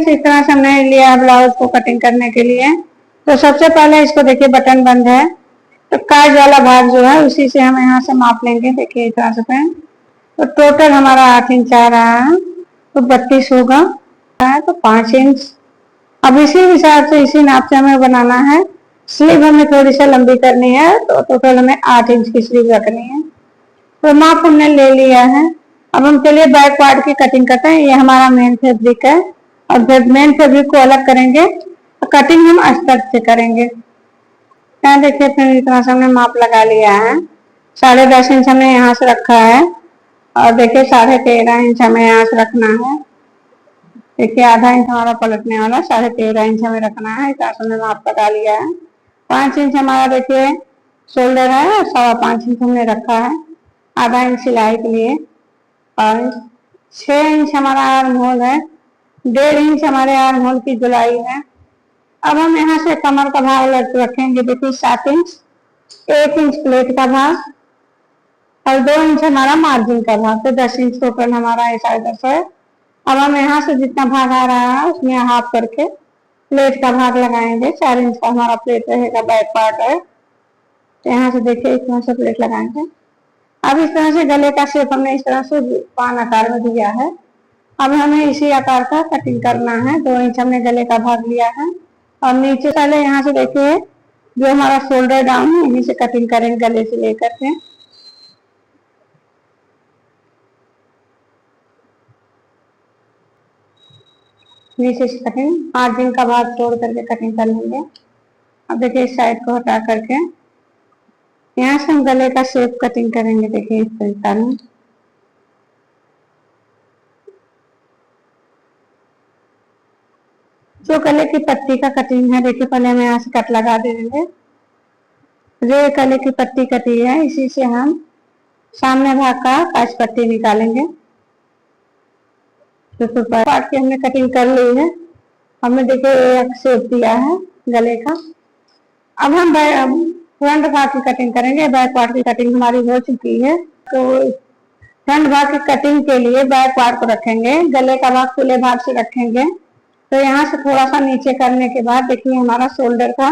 Friends, इस तरह से हमने लिया ब्लाउज को कटिंग करने के लिए। तो सबसे पहले इसको देखिए बटन बंद है, तो काज वाला भाग जो है उसी से हम यहाँ से माप लेंगे। देखिए इस तरह से फ्रेंड, तो टोटल हमारा 8 इंच आ रहा है, तो 32 होगा, तो 5 इंच। अब इसी हिसाब से इसी नाप से हमें बनाना है। स्लीव हमें थोड़ी सी लंबी करनी है, तो टोटल हमें 8 इंच की स्लीव रखनी है। तो माप हमने ले लिया है। अब हम चलिए बैक पार्ट की कटिंग करते हैं। ये हमारा मेन फैब्रिक है, और जब मेन फैब्रिक को अलग करेंगे तो कटिंग हम अस्तर से करेंगे। यहाँ देखिए फिर इतना से हमने माप लगा लिया है। 10.5 इंच हमने यहाँ से रखा है, और देखिए 13.5 इंच हमें यहाँ से रखना है। देखिए आधा इंच हमारा पलटने वाला, 13.5 इंच हमें रखना है। इस हमने माप लगा लिया है। 5 इंच हमारा देखिए शोल्डर है, और 5.25 इंच हमने रखा है आधा इंच सिलाई के लिए, और 6 इंच हमारा आर्म होल है, 1.5 इंच हमारे आर्म होल की गोलाई है। अब हम यहाँ से कमर का भाग रखेंगे, देखिए 7 इंच, 1 इंच प्लेट का भाग, और 2 इंच हमारा मार्जिन का भाग, तो 10 इंच टोटल हमारा ऐसा इधर से। अब हम यहाँ से जितना भाग आ रहा है उसमें हाफ करके प्लेट का भाग लगाएंगे। 4 इंच का हमारा प्लेट रहेगा, बैक पार्ट है, तो यहाँ से देखिए इस तरह से प्लेट लगाएंगे। अब इस तरह से गले का शेप हमने इस तरह से पान आकार में दिया है। अब हमें इसी आकार का कटिंग करना है। 2 इंच हमने गले का भाग लिया है, और नीचे पहले यहाँ से देखिए जो हमारा शोल्डर डाउन है यहीं से कटिंग करेंगे, गले से लेकर के। नीचे से कटिंग, मार्जिन का भाग छोड़ करके कटिंग कर लेंगे। अब देखिए इस साइड को हटा करके यहाँ से हम गले का शेप कटिंग करेंगे। देखिए इस तरीका में, जो गले की पट्टी का कटिंग है, देखिए पहले हम यहाँ से कट लगा देंगे। जो गले की पट्टी कटी है इसी से हम सामने भाग का काज पट्टी निकालेंगे। तो पार्ट की हमने कटिंग कर ली है। हमने देखिए एक शेप दिया है गले का। अब हम फ्रंट भाग की कटिंग करेंगे। बैक पार्ट की कटिंग हमारी हो चुकी है, तो फ्रंट भाग की कटिंग के लिए बैक पार्ट को रखेंगे, गले का भाग खुले भाग से रखेंगे। तो यहाँ से थोड़ा सा नीचे करने के बाद देखिए हमारा शोल्डर का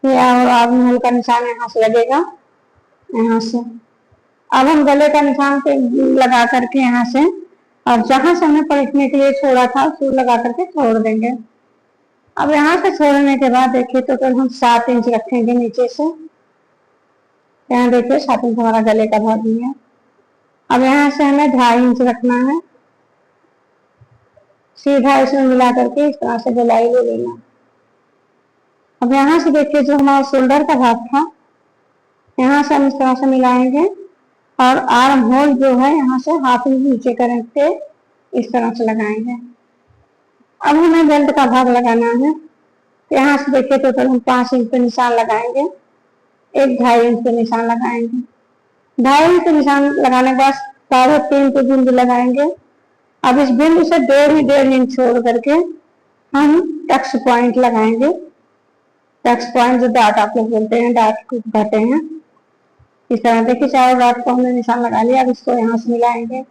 या आर्म होल का निशान यहाँ से लगेगा, यहाँ से। अब हम गले का निशान पे लगा करके यहाँ से, और जहां से हमने पलटने के लिए छोड़ा था सूर लगा करके छोड़ देंगे। अब यहाँ से छोड़ने के बाद देखिए तो हम 7 इंच रखेंगे नीचे से। यहाँ देखिए 7 इंच हमारा गले का भाग भी है। अब यहाँ से हमें 2.5 इंच रखना है, सीधा इसमें मिला करके इस तरह से गोलाई ले लेना। अब यहाँ से देखिए जो हमारा शोल्डर का भाग था यहाँ से हम इस तरह से मिलाएंगे, और आर्म होल जो है यहाँ से हाफ इंच नीचे करके इस तरह से लगाएंगे। अब हमें बेल्ट का भाग लगाना है, तो यहाँ से देखिए टोटल हम 5 इंच पे निशान लगाएंगे, एक 2.5 इंच पे निशान लगाएंगे। 2.5 इंच पे निशान लगाने के बाद 3.5 पे बिंदु लगाएंगे। अब इस बिंदु से 1.5 इंच छोड़ करके हम टक्स पॉइंट लगाएंगे। टक्स पॉइंट जो डाट आप लोग बोलते हैं, डाट को कहते हैं। इस तरह देखिए चारों डाट को हमने निशान लगा लिया। अब इसको यहाँ से मिलाएंगे,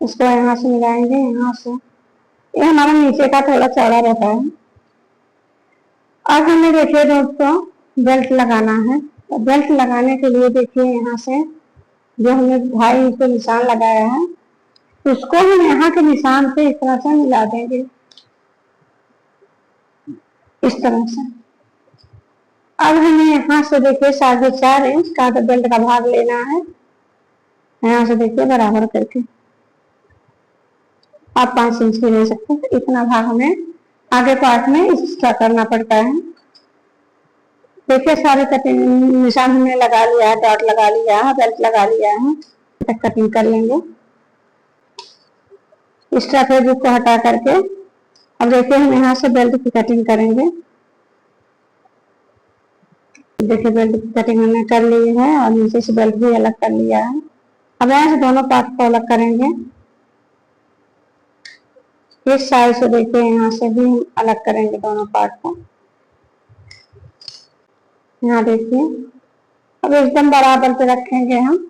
इसको यहाँ से मिलाएंगे, यहाँ से। ये हमारा नीचे का थोड़ा चौड़ा रहता है। अब हमें देखिए दोस्तों बेल्ट लगाना है। तो बेल्ट लगाने के लिए देखिए यहाँ से जो हमने 2.5 इंच पे निशान लगाया है उसको हम यहाँ के निशान से इस तरह से मिला देंगे, इस तरह से। अब हमें यहाँ से देखिए 4.5 इंच का बेल्ट का भाग लेना है। यहाँ से देखिए बराबर करके आप 5 इंच भी ले सकते हैं। इतना भाग हमें आगे पार्ट में एक्स्ट्रा करना पड़ता है। देखिए सारे कटिंग निशान हमने लगा लिया है, डॉट लगा लिया है, बेल्ट लगा लिया है। तक कटिंग कर लेंगे एक्स्ट्रा फैब्रिक को हटा करके। अब देखिए हम यहाँ से बेल्ट की कटिंग करेंगे। देखिए बेल्ट की कटिंग हमने कर ली है, और नीचे से बेल्ट भी अलग कर लिया है। अब यहाँ से दोनों पार्ट को अलग करेंगे। इस साइड से देखिए यहाँ से भी अलग करेंगे दोनों पार्ट को। यहाँ देखिए अब एकदम बराबर पे रखेंगे हम।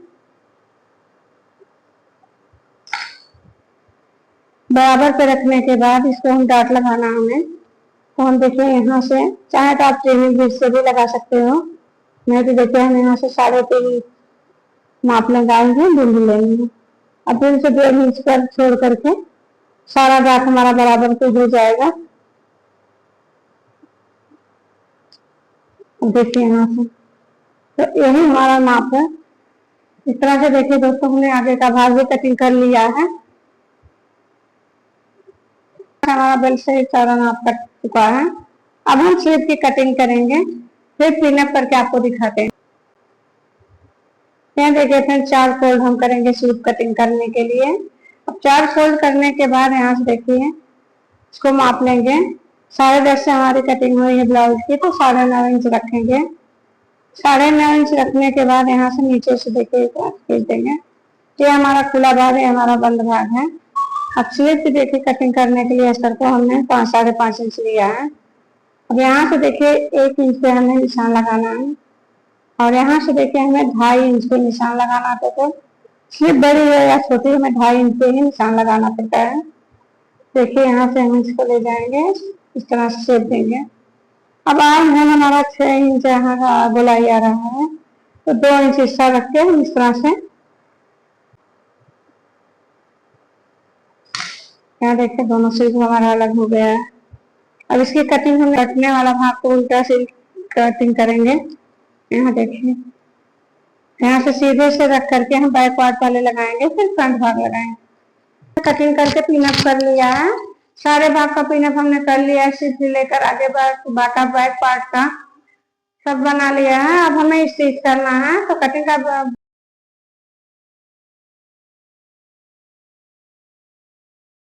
बराबर पे रखने के बाद इसको हम डाट लगाना हमें। तो हम देखिए यहाँ से, चाहे तो आप 3 इंच से भी लगा सकते हो, नहीं तो देखिए हम यहाँ से 3.5 माप लगाएंगे, बिंद लेंगे। अब फिर से 1.5 इंच पर छोड़ करके सारा दांत हमारा बराबर पे हो जाएगा। देखिए यहाँ से, तो यही हमारा नाप है। इस तरह से देखिए दोस्तों, हमने आगे का भाग भी कटिंग कर लिया है। हमारा बेल्ट सही सारा नाप कट चुका है। अब हम स्लीव की कटिंग करेंगे, फिर पिनअप करके आपको दिखाते हैं। यहाँ देखिए फिर 4 फोल्ड हम करेंगे स्लीव कटिंग करने के लिए। अब 4 फोल्ड करने के बाद यहाँ से देखिए इसको माप लेंगे। 10.5 से हमारी कटिंग हुई है ब्लाउज की, तो 9.5 इंच रखेंगे। 9.5 इंच रखने के बाद यहाँ से नीचे से देखिए खींच देंगे। ये हमारा खुला भाग है, हमारा बंद भाग है। अब स्लीव की देखिए कटिंग करने के लिए अस्तर को हमने 5.5 इंच लिया है। अब यहाँ से देखिए 1 इंच पे हमें निशान लगाना है, और यहाँ से देखिए हमें 2.5 इंच पे निशान लगाना है। तो स्लीव बड़ी है या छोटी, हमें 2.5 इंच पे ही निशान लगाना पड़ता है। देखिए यहाँ से हम इसको ले जाएंगे, इस तरह से शेप देंगे। अब आर्म है हमारा 6 इंच यहाँ का गोलाई आ रहा है, तो 2 इंच हिस्सा रख के हम इस तरह से, यहाँ देखिए दोनों स्लीव हमारा अलग हो गया है। अब इसकी कटिंग हम कटने वाला भाग को उल्टा से कटिंग करेंगे। यहाँ देखिए, यहाँ से सीधे से रख करके हम बैक पार्ट पहले लगाएंगे, फिर फ्रंट भाग लगाएंगे। कटिंग करके पिनअप कर लिया है, सारे भाग का पिनअप हमने कर लिया है, सिर्फ लेकर आगे बाटा बैक पार्ट का सब बना लिया है। अब हमें स्टिच करना है, तो कटिंग का